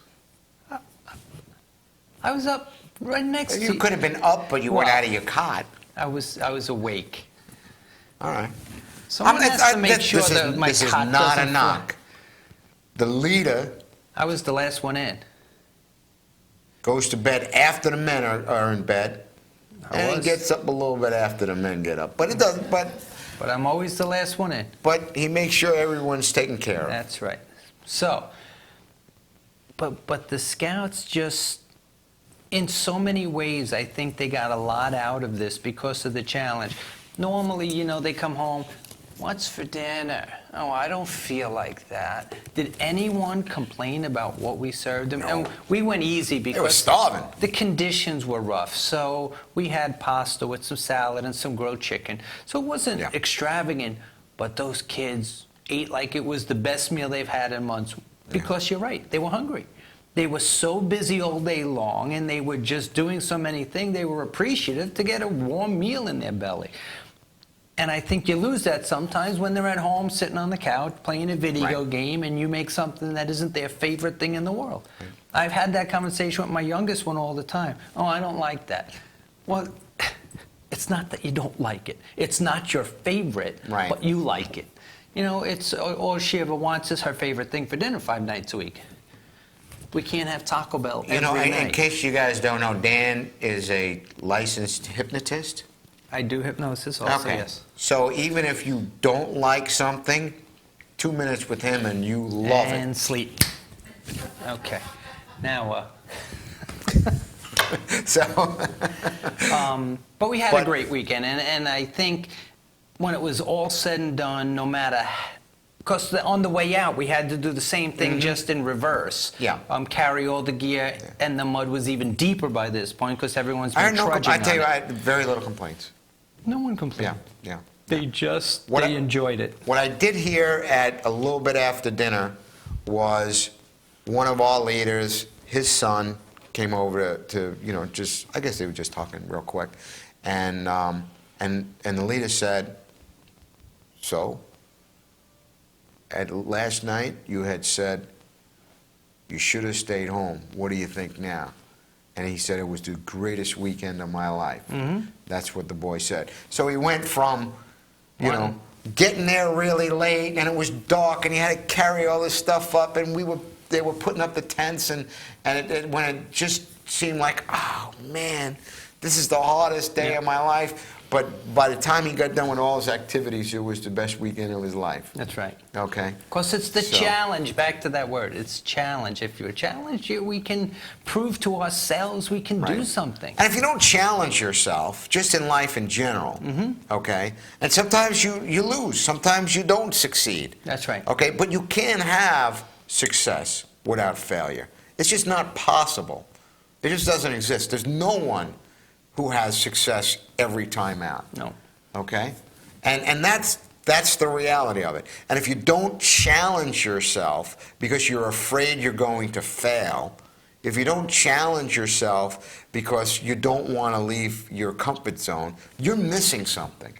I was up right next to You could have been up, but you weren't Well- out of your cot. I was awake. All right. Someone has to make sure this that my this is cot not a doesn't knock. The leader I was the last one in. Goes to bed after the men are in bed, and gets up a little bit after the men get up. But it doesn't. But I'm always the last one in. But he makes sure everyone's taken care of. That's right. So, but the Scouts just, in so many ways, I think they got a lot out of this because of the challenge. Normally, you know, they come home, what's for dinner? Oh, I don't feel like that. Did anyone complain about what we served them? No. And we went easy because They were starving. the conditions were rough. So we had pasta with some salad and some grilled chicken. So it wasn't extravagant, but those kids ate like it was the best meal they've had in months. Because you're right, they were hungry. They were so busy all day long, and they were just doing so many things, they were appreciative to get a warm meal in their belly. And I think you lose that sometimes when they're at home sitting on the couch playing a video game and you make something that isn't their favorite thing in the world. I've had that conversation with my youngest one all the time. Oh, I don't like that. Well, it's not that you don't like it. It's not your favorite, but you like it. You know, it's all she ever wants is her favorite thing for dinner 5 nights a week. We can't have Taco Bell every night. In case you guys don't know, Dan is a licensed hypnotist. I do hypnosis also, yes. So even if you don't like something, 2 minutes with him and you love it. And sleep. Okay. Now, but we had a great weekend, and I think when it was all said and done, no matter, because on the way out we had to do the same thing just in reverse. Yeah. Carry all the gear, and the mud was even deeper by this point because everyone's been trudging I tell you, on I it. had very little complaints. No one complained. Yeah. They just enjoyed it. What I did hear at a little bit after dinner was one of our leaders, his son, came over to you know, just, I guess they were just talking real quick, and the leader said, so, last night you had said you should have stayed home. What do you think now? And he said it was the greatest weekend of my life. That's what the boy said. So he went from, you know, getting there really late, and it was dark, and he had to carry all this stuff up, and they were putting up the tents, and when it just seemed like, oh man, this is the hardest day of my life. But by the time he got done with all his activities, it was the best weekend of his life. That's right. Okay. Because it's the challenge, back to that word, it's challenge. If you're challenged, we can prove to ourselves we can do something. And if you don't challenge yourself, just in life in general, okay, and sometimes you lose, sometimes you don't succeed. That's right. Okay, but you can have success without failure. It's just not possible. It just doesn't exist. There's no one who has success every time out. No. Okay? And that's the reality of it. And if you don't challenge yourself because you're afraid you're going to fail, if you don't challenge yourself because you don't want to leave your comfort zone, you're missing something.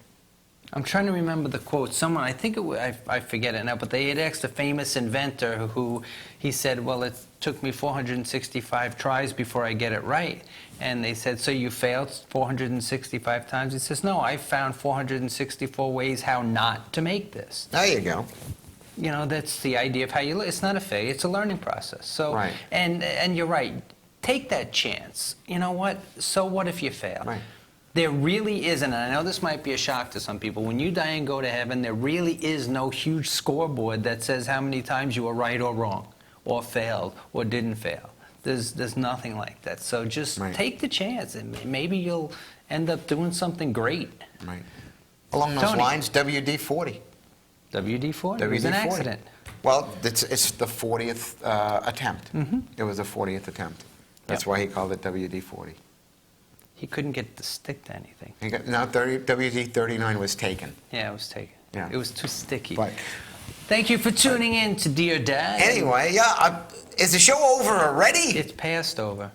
I'm trying to remember the quote. Someone, I think it was, I forget it now, but they had asked a famous inventor who, he said, well, it took me 465 tries before I get it right. And they said, so you failed 465 times? He says, no, I found 464 ways how not to make this. There you go. You know, that's the idea of how you live. It's not a failure, it's a learning process. So, and you're right, take that chance. You know what? So what if you fail? Right. There really isn't, and I know this might be a shock to some people, when you die and go to heaven, there really is no huge scoreboard that says how many times you were right or wrong, or failed, or didn't fail. There's nothing like that. So just take the chance, and maybe you'll end up doing something great. Right. Along those lines, WD-40. WD-40? It was an accident. Well, it's the 40th attempt. It was the 40th attempt. That's why he called it WD-40. He couldn't get the stick to anything. WD-39 was taken. Yeah, it was taken. Yeah. It was too sticky. But thank you for tuning in to Dear Dad. Anyway, is the show over already? It's passed over.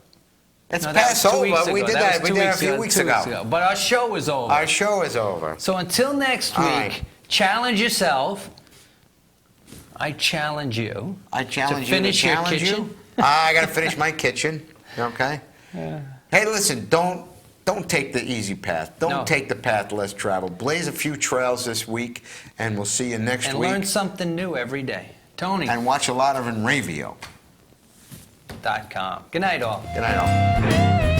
It's passed over. We did that a few weeks ago. But our show is over. Our show is over. So until next week, challenge yourself. I challenge you. I challenge to finish your kitchen. I got to finish my kitchen. Okay. Hey, listen, don't take the easy path. Don't take the path less traveled. Blaze a few trails this week, and we'll see you next week. And learn something new every day. Tony. And watch a lot of Enravio. revio.com. Good night, all. Good night, all.